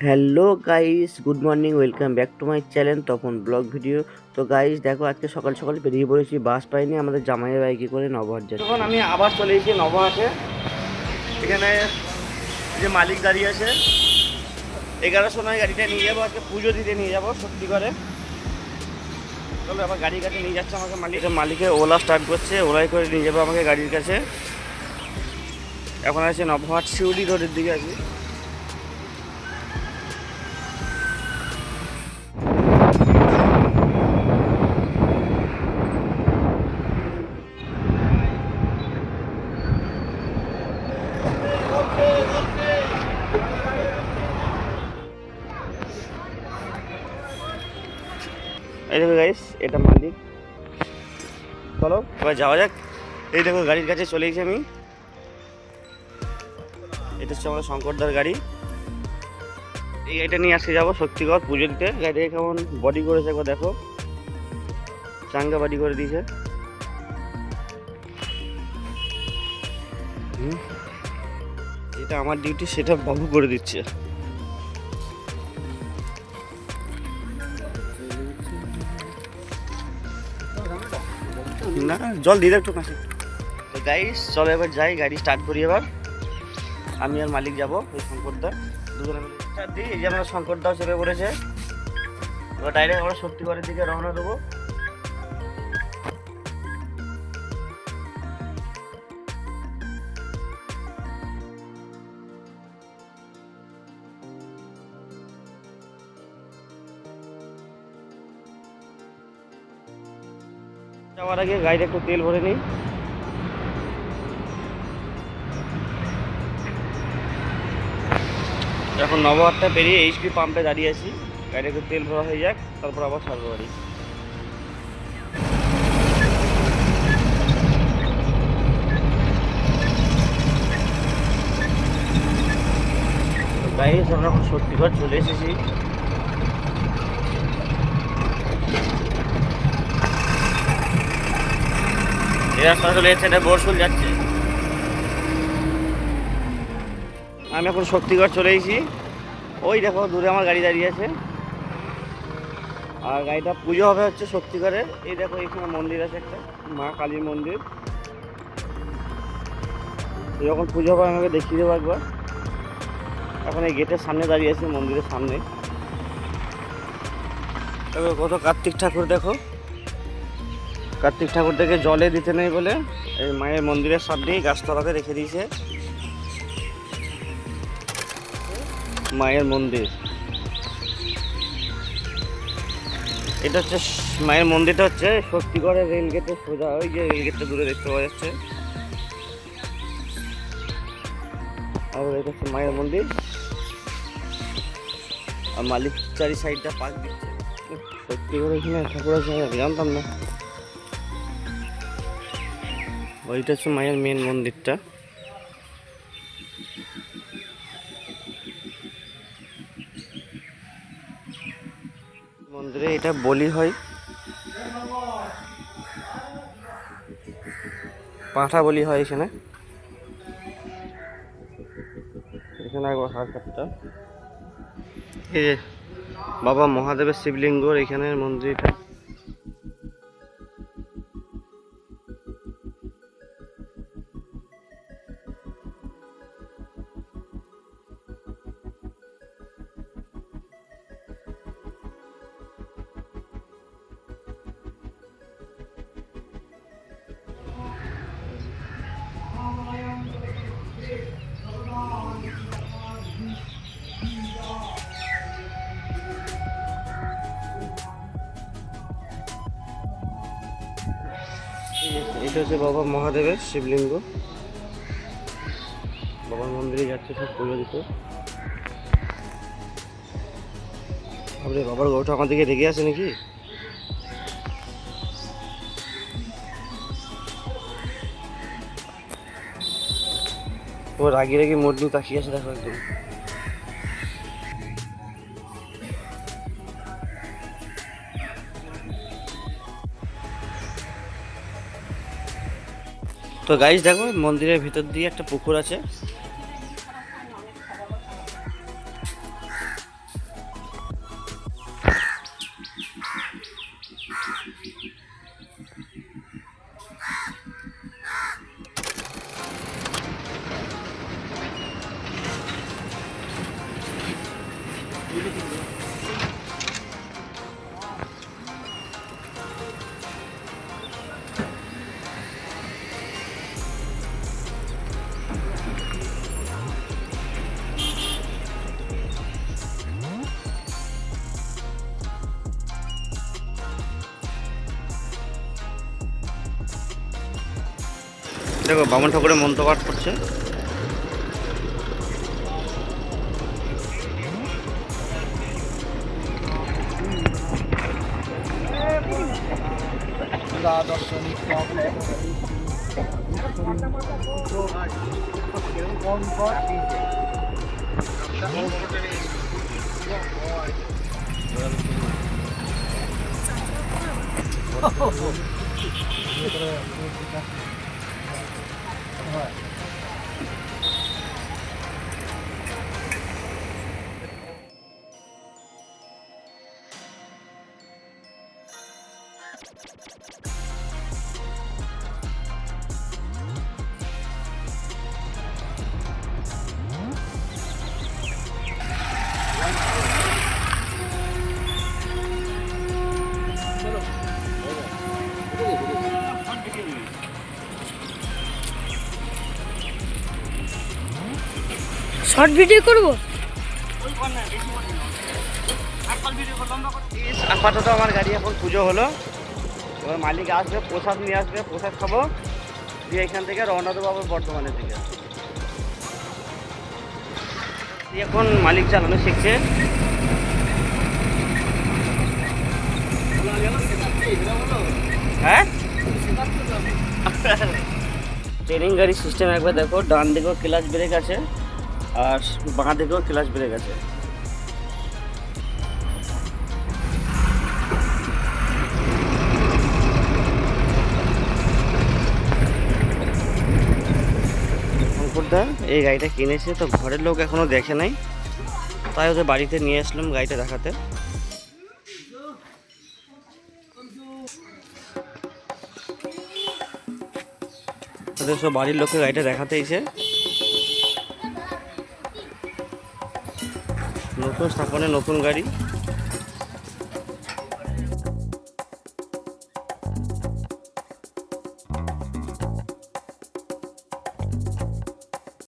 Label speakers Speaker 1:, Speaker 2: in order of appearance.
Speaker 1: Hello guys, good morning, welcome back to my channel Tapan blog video. তো guys দেখো, আজকে সকাল সকাল বেরিয়ে পড়েছি, বাস পাইনি, আমাদের জামাইয়ের বাইকে করে নবহাট যাচ্ছি। তখন আমি আবার চলে এসেছি নবহাটে। এখানে যে মালিক দাঁড়িয়ে আছে, 11টার সময় গাড়িটা নিয়ে যাবো, আজকে পুজো দিতে নিয়ে যাবো সত্যি করে। চলো আবার গাড়ির কাছে নিয়ে যাচ্ছে আমাকে মালিক। মালিকে ওলা স্টার্ট করছে, ওলাই করে নিয়ে যাবো আমাকে গাড়ির কাছে। এখন আছে নবহাট শিউলি রোডের দিকে আছি। এই দেখো গাইস, এটা মালিক। চলো এবার যাওয়া যাক। এই দেখো গাড়ির কাছে চলে এসেছি আমি। এটা হচ্ছে আমাদের শঙ্করদার গাড়ি। এই গাড়িটা নিয়ে আসতে যাবো শক্তিগড় পুজো দিতে। গাড়িটাকে কেমন বডি করেছে একবার দেখো, চাঙ্গা বডি করে দিয়েছে। এটা আমার ডিউটি, সেটা বাবু করে দিচ্ছে। না জল দিয়ে একটু কাছে। তো গাইস চলো এবার যাই, গাড়ি স্টার্ট করি এবার। আমি আর মালিক যাবো, ওই শঙ্করদা দুজনে মিলে স্টার্ট দিই। এই যে আমরা শঙ্করদাও চেপে পড়েছে। এবার ডাইরেক্ট আমরা শক্তিগড়ের দিকে রওনা দেবো। যাওয়ার আগে গাড়িতে একটু তেল ভরে নিই। এখন নবহাটটা পেরিয়ে এইচপি পাম্পে দাঁড়িয়ে আছি। গাড়িতে একটু তেল ভরা হয়ে যাক, তারপর আবার ছাড়বো গাড়ি। গাইস আমরা এখন শক্তিগড় চলে এসেছি। এই রাস্তা চলে যাচ্ছে, এটা বরশুল যাচ্ছে। আমি এখন শক্তিগড় চলে এসেছি। ওই দেখো দূরে আমার গাড়ি দাঁড়িয়ে আছে, আর গাড়িটা পুজো হবে হচ্ছে শক্তিগড়ে। এই দেখো এখানে মন্দির আছে একটা, মা কালীর মন্দির। যখন পুজো হবে আমাকে দেখিয়ে দেবো একবার। এখন এই গেটের সামনে দাঁড়িয়ে আছি, মন্দিরের সামনে। তবে কত কার্তিক ঠাকুর দেখো, কার্তিক ঠাকুরটাকে জলে দিতে নেই বলে এই মায়ের মন্দিরের সামনেই গাছতলাতে রেখে দিয়েছে মায়ের মন্দির। এটা হচ্ছে মায়ের মন্দিরটা হচ্ছে শক্তিগড়ের রেল গেটের সোজা, ওই যে রেল গেটটা দূরে দেখতে পাওয়া যাচ্ছে। আর এটা হচ্ছে মায়ের মন্দির, আর মালিক চারি সাইডটা পাক দিচ্ছে। শক্তিগড় এখানে ঠাকুর আছে, জানতাম না। ওইটা হচ্ছে মায়ের মেন মন্দিরটা। মন্দিরে এটা বলি হয়, পাঁঠা বলি হয় এখানে। এখানে একবার হাত কাটটা। এই যে বাবা মহাদেবের শিবলিঙ্গর এখানের মন্দিরটা। এটা হচ্ছে বাবা মহাদেবের শিবলিঙ্গ। বাবার মন্দিরে যাচ্ছে সব পুজো দিতে। ভাবলে বাবার গরুটা আমার দিকে রেগে আছে নাকি। ও রাগি রাগি মোট নিয়ে তাকিয়ে আছে দেখো একদম। তো গাইস দেখো, মন্দিরের ভিতর দিয়ে একটা পুকুর আছে। দেখো বামন ঠাকুরের মন্ত্র পাঠ করছে।
Speaker 2: শর্ট ভিডিও করব।
Speaker 1: আপাতত আমার গাড়ি এখন পুজো হলো, এবার মালিক আসবে, প্রসাদ নিয়ে আসবে, প্রসাদ খাবো, দিয়ে এখান থেকে রওনা দেবো আবার বর্ধমানের দিকে। এখন মালিক চালানো শিখছে। হ্যাঁ, ট্রেনিং গাড়ির সিস্টেম একবার দেখো, ডান দিকেও ক্লাচ ব্রেক আছে আর বাঁ দিকেও ক্লাচ ব্রেক আছে। অঙ্কুরদা এই গাড়িটা কিনেছে, তো ঘরের লোক এখনো দেখে নাই, তাই ওদের বাড়িতে নিয়ে আসলাম গাড়িটা দেখাতে। ওদের সব বাড়ির লোককে গাড়িটা দেখাতে এসে, নতুন স্থাপনে নতুন গাড়ি।